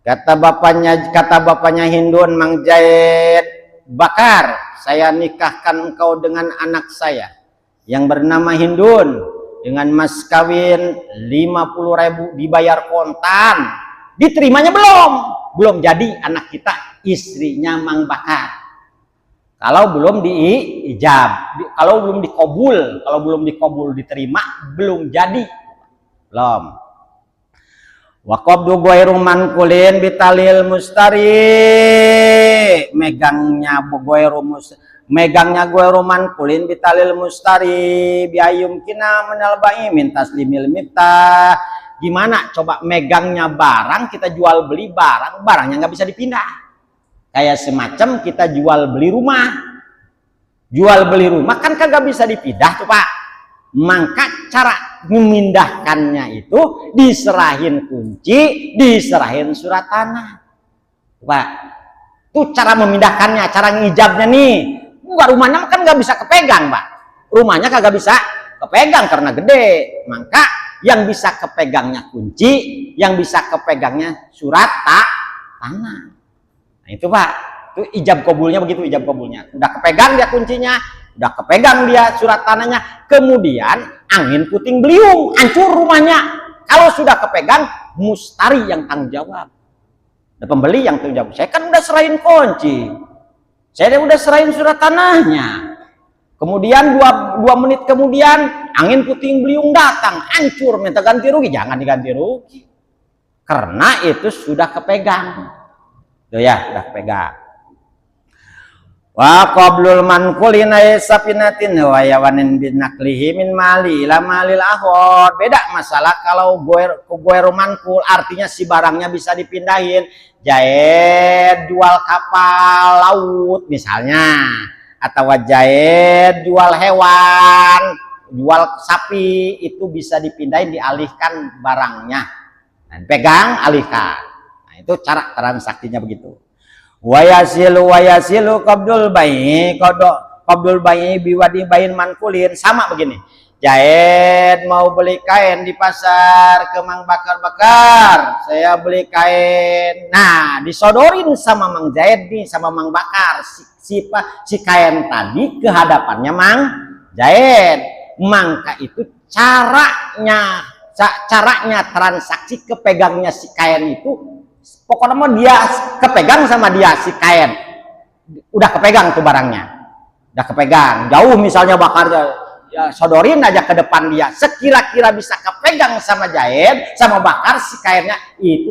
Kata bapaknya Hindun, Mang Jaid, Bakar, saya nikahkan engkau dengan anak saya yang bernama Hindun dengan mas kawin 50.000 dibayar kontan. Diterimanya belum jadi anak kita, istrinya Mang Bakar. Kalau belum diijab, kalau belum dikabul diterima, belum jadi. Belum. Wa qabdu ghairu manqulin bitalil mustari. Megangnya ghairu manqulin bitalil mustari biayum kina minal ba'i min taslimil miftah. Gimana coba megangnya barang, kita jual beli barangnya nggak bisa dipindah. Kayak semacam kita jual beli rumah kan kagak bisa dipindah tuh Pak. Maka cara memindahkannya itu diserahin kunci, diserahin surat tanah Pak. Tuh cara memindahkannya, cara ngijabnya nih. Rumahnya kan nggak bisa kepegang, Pak. Rumahnya kagak bisa kepegang karena gede. Maka yang bisa kepegangnya kunci, yang bisa kepegangnya surat tanah. Nah itu Pak, itu ijab kabulnya begitu, ijab kabulnya. Udah kepegang dia kuncinya, udah kepegang dia surat tanahnya, kemudian angin puting beliung, hancur rumahnya. Kalau sudah kepegang, mustari yang tanggung jawab. Ada pembeli yang tanggung jawab. Saya kan udah serahin kunci, saya udah serahin surat tanahnya. Kemudian dua menit kemudian angin puting beliung datang, hancur, minta ganti rugi. Jangan diganti rugi, karena itu sudah kepegang. Tuh ya, sudah kepegang. Wa qablul manqulina sapinatin wa yawanin binaklihi min mali ila malil akhor. Beda masalah kalau goer manqul, artinya si barangnya bisa dipindahin. Jahit jual kapal laut misalnya, atau jahit jual hewan, jual sapi, itu bisa dipindahin, dialihkan barangnya. Nah, pegang, alihkan. Nah, itu cara transaksinya begitu. Wayasilu qabdul bayi biwadi bayin mankulin, sama begini. Jahit mau beli kain di pasar ke Mang Bakar, saya beli kain. Nah, disodorin sama Mang Jahit nih, sama Mang Bakar si kain tadi ke hadapannya Mang Jahit. Maka itu caranya transaksi kepegangnya si kain itu, pokoknya mau dia kepegang sama dia si kain, udah kepegang tuh barangnya, udah kepegang jauh misalnya Bakar ya, sodorin aja ke depan dia, sekira-kira bisa kepegang sama Jahit sama Bakar si kainnya, itu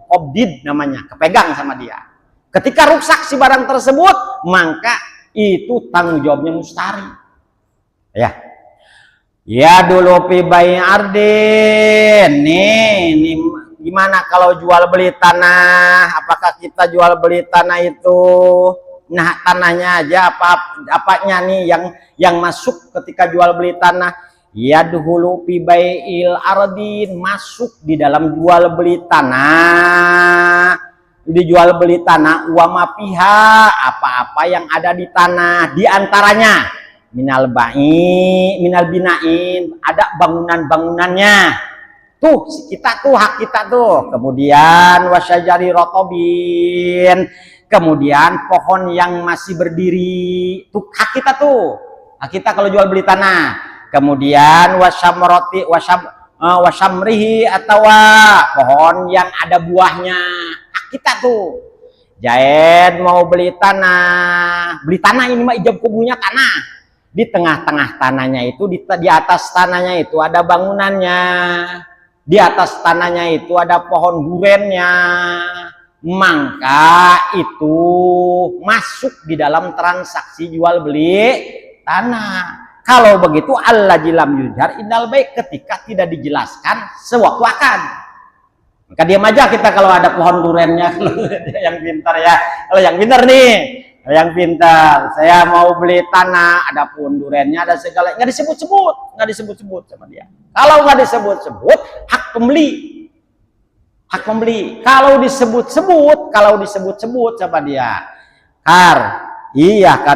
qobdid namanya, kepegang sama dia. Ketika rusak si barang tersebut, maka itu tanggung jawabnya mustari. Ya dulu pi bayi ardin. Nih gimana kalau jual beli tanah? Apakah kita jual beli tanah itu, nah tanahnya aja apanya nih yang masuk ketika jual beli tanah? Ya dulu pi bai'il ardin, masuk di dalam jual beli tanah. Dijual beli tanah uama piha, apa-apa yang ada di tanah, di antaranya minal binain, ada bangunan-bangunannya. Tuh kita tuh, hak kita tuh. Kemudian wasyajari rotobin, kemudian pohon yang masih berdiri, tuh hak kita tuh, hak kita kalau jual beli tanah. Kemudian wasamrihi, atau pohon yang ada buahnya, hak kita tuh. Jahit mau beli tanah ini mah ijab kabulnya tanah. Di tengah-tengah tanahnya itu, di atas tanahnya itu ada bangunannya, di atas tanahnya itu ada pohon durennya, maka itu masuk di dalam transaksi jual beli tanah. Kalau begitu Allah jilam yujhar indal baik, ketika tidak dijelaskan sewaktu akan, maka diam aja kita kalau ada pohon durennya. Yang pintar ya, kalau yang pintar nih, yang pintar, saya mau beli tanah, ada pohon durennya, ada segala, nggak disebut-sebut sama dia. Kalau nggak disebut-sebut, hak pembeli. Kalau disebut-sebut sama dia, Kar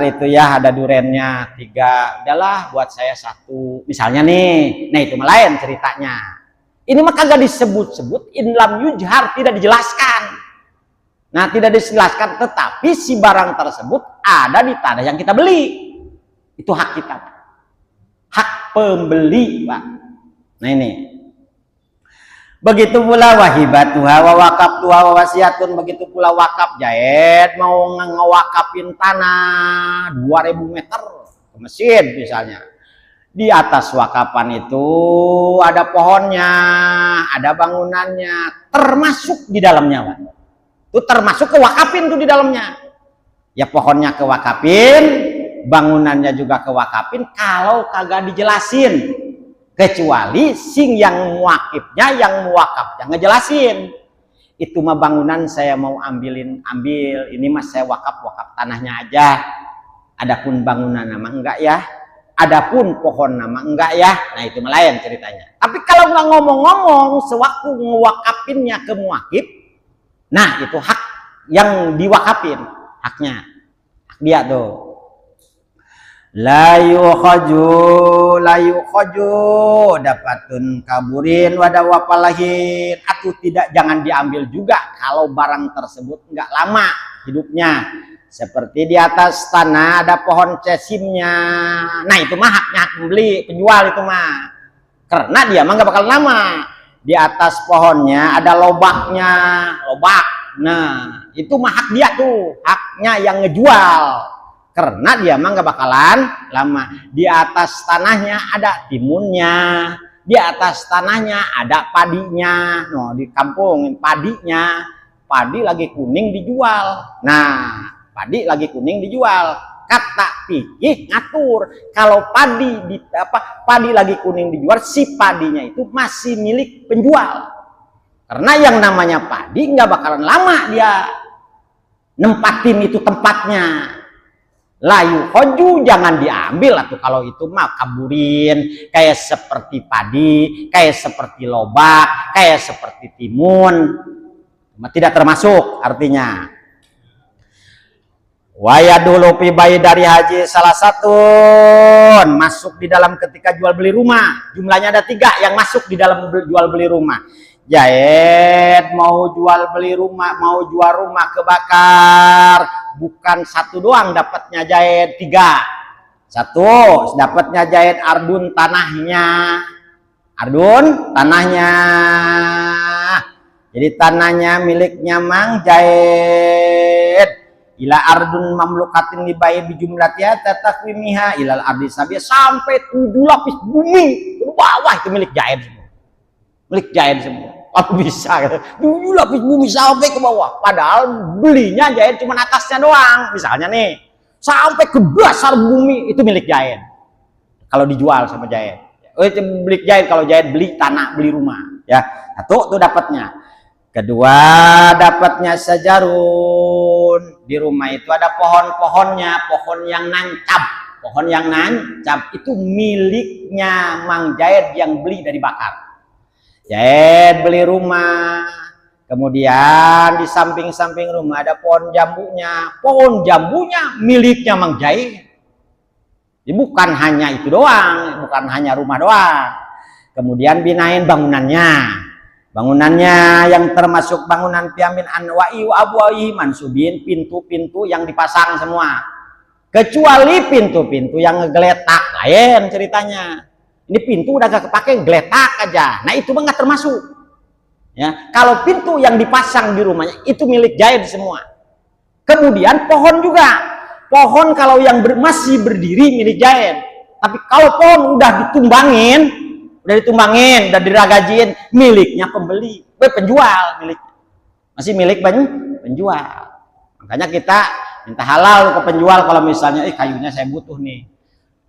itu ya ada durennya 3, udahlah buat saya 1 misalnya nih. Nah itu lain ceritanya. Ini mah kagak disebut-sebut, in lam yujhar, tidak dijelaskan. Nah tidak dijelaskan, tetapi si barang tersebut ada di tanah yang kita beli, itu hak kita, hak pembeli Pak. Nah ini begitu pula wahibatuha wa waqaftuha wa wasiatun, begitu pula wakaf. Jahit mau ngewakafin tanah 2000 meter ke mesin misalnya, di atas wakapan itu ada pohonnya, ada bangunannya, termasuk di dalamnya Pak. Itu termasuk kewakafin tuh di dalamnya. Ya pohonnya kewakafin, bangunannya juga kewakafin kalau kagak dijelasin, kecuali sing yang muwakifnya, yang muwakafnya ngejelasin. Itu mah bangunan saya mau ambil, ini mas saya wakaf tanahnya aja. Adapun bangunan nama enggak ya, adapun pohon nama enggak ya. Nah itu mah lain ceritanya. Tapi kalau nggak ngomong-ngomong sewaktu ngewakafinnya ke muwakif, nah itu hak yang diwakafin. haknya, hak dia tuh. La yukhaju dapatun kaburin wadawapalahin, atau tidak, jangan diambil juga kalau barang tersebut enggak lama hidupnya. Seperti di atas tanah ada pohon cesimnya, nah itu mah haknya hak pembeli, penjual itu mah, karena dia mah nggak bakal lama. Di atas pohonnya ada lobak, nah itu mah hak dia tuh, haknya yang ngejual, karena dia mah nggak bakalan lama. Di atas tanahnya ada timunnya, di atas tanahnya ada padinya, no, di kampung padinya, padi lagi kuning dijual, nah padi lagi kuning dijual, kata fikih ngatur kalau padi lagi kuning dijual, si padinya itu masih milik penjual, karena yang namanya padi nggak bakalan lama dia nempatin itu tempatnya. Layu hoju jangan diambil atau kalau itu mah kaburin, kayak seperti padi, kayak seperti lobak, kayak seperti timun, tidak termasuk artinya. Waya dulu pibai dari haji salah satu masuk di dalam ketika jual beli rumah. Jumlahnya ada 3 yang masuk di dalam jual beli rumah. Jahit mau jual beli rumah, mau jual rumah kebakar, bukan 1 doang dapatnya jahit, 3. 1 dapatnya jahit ardun tanahnya, jadi tanahnya miliknya Mang Jahit. Ila ardun mamlukatin dibayar bijumlah tiata takwimiha ilal ardi sabia, sampai 7 lapis bumi ke bawah itu milik Jahit semua. Milik Jahit semua. Aku bisa 7 lapis bumi sampai ke bawah. Padahal belinya Jahit cuma atasnya doang. Misalnya nih, sampai ke dasar bumi itu milik Jahit. Kalau dijual sama Jahit. Itu milik Jahit kalau Jahit beli tanah, beli rumah, ya. Satu tuh dapatnya. Kedua dapatnya sajarun, di rumah itu ada pohon-pohonnya, pohon yang nancap itu miliknya Mang Jahit yang beli dari bakar. Jahit beli rumah, kemudian di samping-samping rumah ada pohon jambunya miliknya Mang Jahit. Jadi bukan hanya itu doang, bukan hanya rumah doang. Kemudian binain bangunannya yang termasuk bangunan piamin anwa'i wa abwa'i mansubin, pintu-pintu yang dipasang semua, kecuali pintu-pintu yang ngegeletak, lain ceritanya. Ini pintu udah gak kepake, geletak aja, nah itu mah nggak termasuk, ya. Kalau pintu yang dipasang di rumahnya itu milik Jahit semua. Kemudian pohon juga, pohon kalau yang masih berdiri milik Jahit, tapi kalau pohon udah ditumbangin, udah diragajin, miliknya pembeli, penjual miliknya. Masih milik penjual. Makanya kita minta halal ke penjual kalau misalnya kayunya saya butuh nih.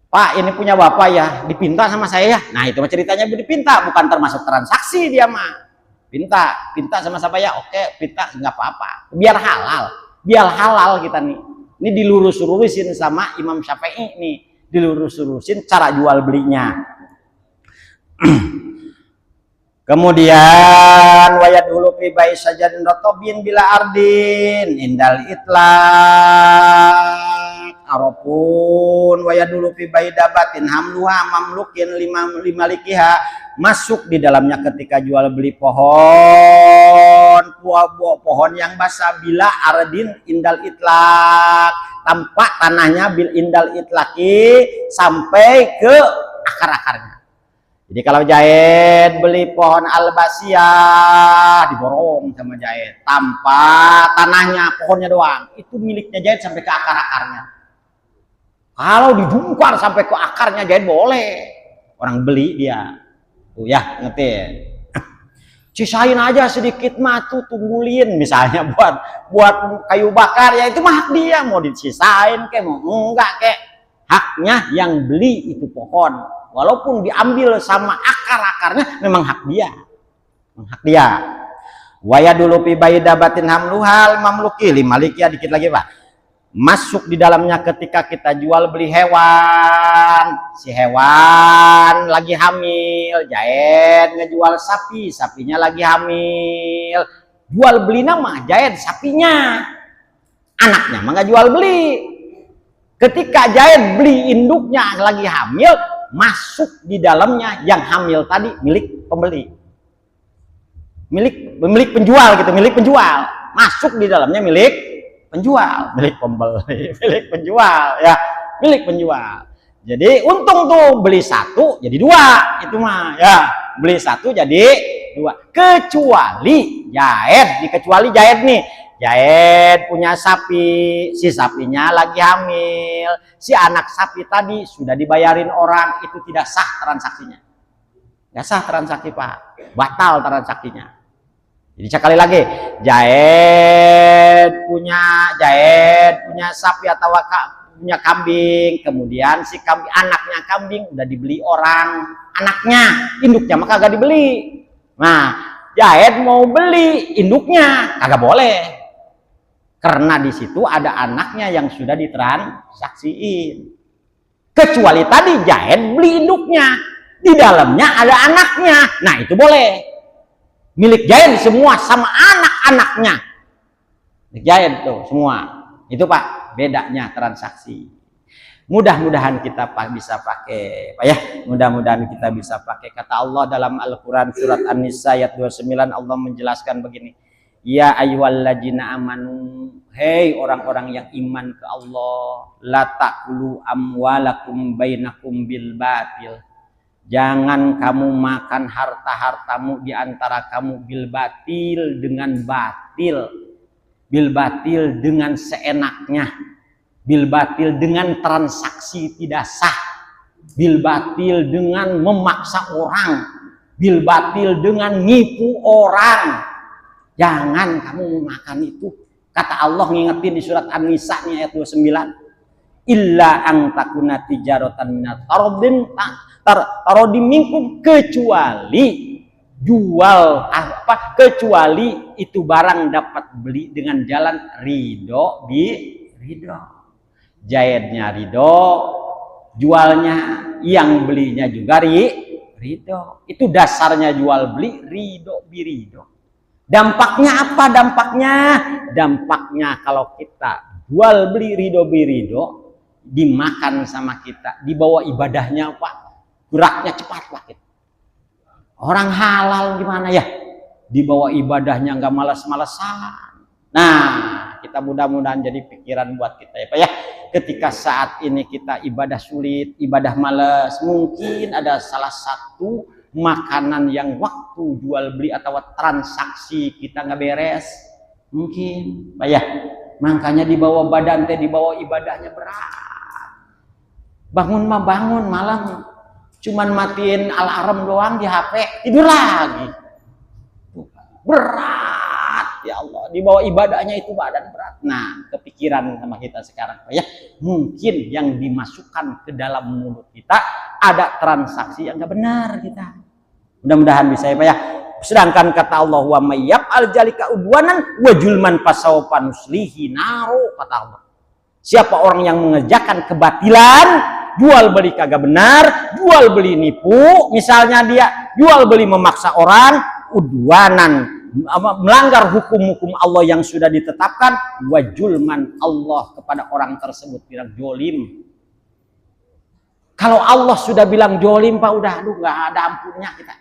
Pak, ini punya Bapak ya, dipinta sama saya ya. Nah, itu mah ceritanya dipinta, bukan termasuk transaksi dia mah. Pinta sama siapa ya? Oke, pinta nggak apa-apa. Biar halal kita nih. Ini dilurus-lurusin sama Imam Syafi'i nih, dilurus-lurusin cara jual belinya. Kemudian wayat dulu pibai sajan rotobin bila ardin indal itlaq arapun wayat dulu pibai dabatin hamluha mamlukin lima likiha, masuk di dalamnya ketika jual beli pohon yang basah bila ardin indal itlaq, tampak tanahnya bil indal itlaqi sampai ke akar-akarnya. Jadi kalau Jahit beli pohon albasiyah diborong sama Jahit tanpa tanahnya, pohonnya doang, itu miliknya Jahit sampai ke akar-akarnya. Kalau dijungkar sampai ke akarnya Jahit boleh, orang beli dia tuh ya, ngerti. Sisain aja sedikit mah tuh, tunggulin misalnya buat kayu bakar, ya itu mah hak dia, mau disisain kayak mau enggak kayak haknya yang beli itu pohon. Walaupun diambil sama akar-akarnya, memang hak dia. Waya dulu pibai dabatin hamluhal mamluki limalik, ya dikit lagi Pak. Masuk di dalamnya ketika kita jual beli hewan, si hewan lagi hamil, Jahit ngejual sapi, sapinya lagi hamil, jual beli nama Jahit sapinya. Anaknya mah nggak jual beli. Ketika Jaid beli induknya lagi hamil, masuk di dalamnya yang hamil tadi milik pembeli, milik penjual gitu, milik penjual. Masuk di dalamnya milik penjual, milik pembeli, milik penjual ya, milik penjual. Jadi untung tuh beli satu jadi dua, itu mah ya, beli satu jadi dua. Kecuali Jaid nih, Jaid punya sapi, si sapinya lagi hamil, si anak sapi tadi sudah dibayarin orang, itu tidak sah transaksinya. Tidak sah transaksi Pak, batal transaksinya. Jadi sekali lagi, Jaid punya sapi atau punya kambing, kemudian si kambing, anaknya kambing udah dibeli orang, anaknya, induknya maka kagak dibeli. Nah, Jaid mau beli induknya kagak boleh. Karena di situ ada anaknya yang sudah ditransaksiin. Kecuali tadi Jaid beli induknya, di dalamnya ada anaknya. Nah, itu boleh. Milik Jaid semua sama anak-anaknya. Milik Jaid tuh semua. Itu Pak, bedanya transaksi. Mudah-mudahan kita bisa pakai, Pak ya. Mudah-mudahan kita bisa pakai. Kata Allah dalam Al-Qur'an surat An-Nisa ayat 29, Allah menjelaskan begini. Ya ayyuhalladzina amanu, hei orang-orang yang iman ke Allah, la ta'kulu amwalakum bainakum bil batil. Jangan kamu makan harta-hartamu di antara kamu bil batil, dengan batil. Bil batil dengan seenaknya. Bil batil dengan transaksi tidak sah. Bil batil dengan memaksa orang. Bil batil dengan nipu orang. Jangan kamu makan itu. Kata Allah ngingetin di surat An-Nisa ayat 29. Illa ang takuna tijaratan minat tarodin minkum, kecuali jual apa, kecuali itu barang dapat beli dengan jalan ridho Jaidnya ridho, jualnya yang belinya juga ridho. Itu dasarnya jual beli, ridho. Dampaknya apa? Dampaknya kalau kita jual beli ridho, dimakan sama kita, dibawa ibadahnya Pak, geraknya cepat Pak. Orang halal gimana ya? Dibawa ibadahnya nggak malas-malasan. Nah, kita mudah-mudahan jadi pikiran buat kita ya Pak ya. Ketika saat ini kita ibadah sulit, ibadah malas, mungkin ada salah satu makanan yang waktu jual beli atau transaksi kita nggak beres, mungkin Pak ya. Makanya dibawa badan teh, dibawa ibadahnya berat. Bangun malam cuman matiin alarm doang di HP, tidur lagi. Berat ya Allah, dibawa ibadahnya itu badan berat. Nah, kepikiran sama kita sekarang Pak ya. Mungkin yang dimasukkan ke dalam mulut kita ada transaksi yang nggak benar kita. Mudah-mudahan bisa ya Pak ya. Sedangkan kata Allah, wa mayyab al-jalika udwanan wa julman fasawfa nuslihi naru, kata Allah. Siapa orang yang mengerjakan kebatilan, jual beli kagak benar, jual beli nipu, misalnya dia jual beli memaksa orang, udwanan, melanggar hukum-hukum Allah yang sudah ditetapkan, wa julman, Allah kepada orang tersebut bilang jolim. Kalau Allah sudah bilang jolim Pak, udah aduh nggak ada ampunnya kita.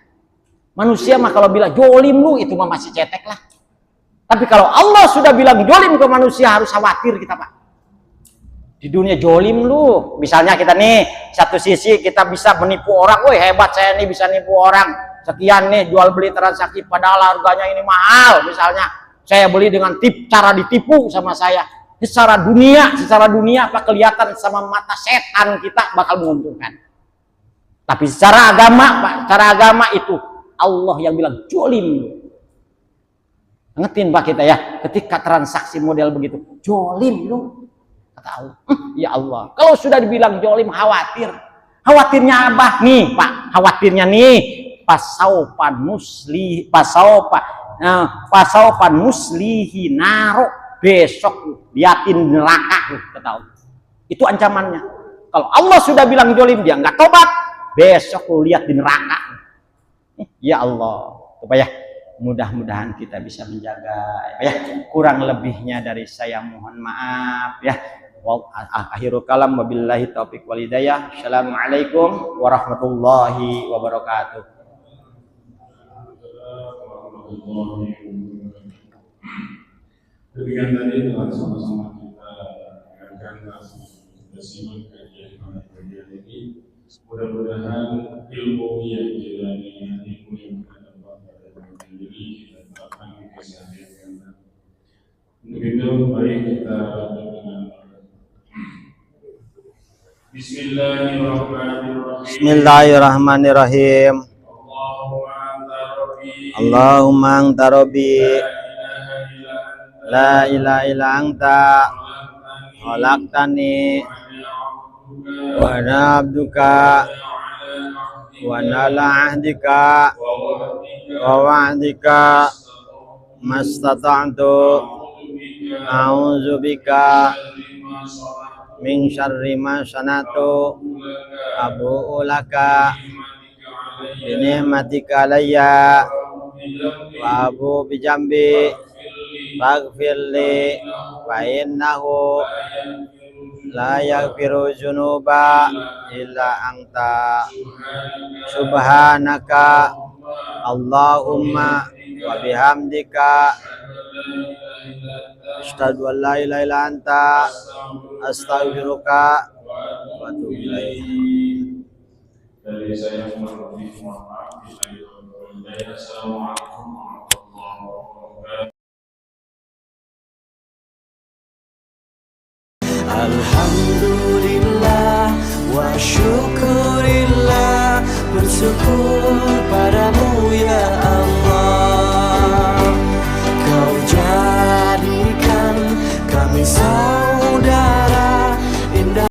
Manusia mah kalau bilang jolim lu, itu mah masih cetek lah. Tapi kalau Allah sudah bilang jolim ke manusia, harus khawatir kita Pak. Di dunia jolim lu, misalnya kita nih, satu sisi kita bisa menipu orang, woi hebat saya nih bisa nipu orang, sekian nih jual beli transaksi, padahal harganya ini mahal. Misalnya saya beli dengan cara ditipu sama saya. Secara dunia Pak, kelihatan sama mata setan kita bakal menguntungkan. Tapi secara agama Pak, secara agama itu Allah yang bilang jolim. Ngetin Pak kita ya, ketika transaksi model begitu, jolim lu, kata Allah. Ya Allah, kalau sudah dibilang jolim, khawatirnya apa nih Pak? Khawatirnya nih pasaupan muslihi naro, besok liatin neraka, kata Allah. Itu ancamannya. Kalau Allah sudah bilang jolim, dia nggak tobat, besok lu lihat di neraka. Ya Allah, supaya Mudah-mudahan kita bisa menjaga ya. Kurang lebihnya dari saya mohon maaf ya. Akhirul kalam wabillahi taufik wal hidayah. Assalamualaikum warahmatullahi wabarakatuh. Demikian tadi telah sama-sama kita dengarkan, kita simak kajian ini. Mudah-mudahan ilmu yang kita dengan ilmu yang kita dapat pada diri kita terapkan di keseharian kita. Untuk itu mari kita dengan Bismillahirrahmanirrahim. Bismillahirrahmanirrahim. Allahumma anta rabbi la ilaha illa anta khalaqtani wa ana abduka wa ana ala ahdika wa wa'dika mastata'tu a'udzu bika min syarri ma sanatu abu'u laka bi ni'matika alayya wa abu bi jambi faghfirli fa innahu la yaghfiru dzunuba illa anta subhanaka Allahumma wa bihamdika asyhadu an la ilaha illa anta astaghfiruka wa atubu ilaik. Dari saya mohon maaf. Assalamualaikum warahmatullahi wabarakatuh. Alhamdulillah.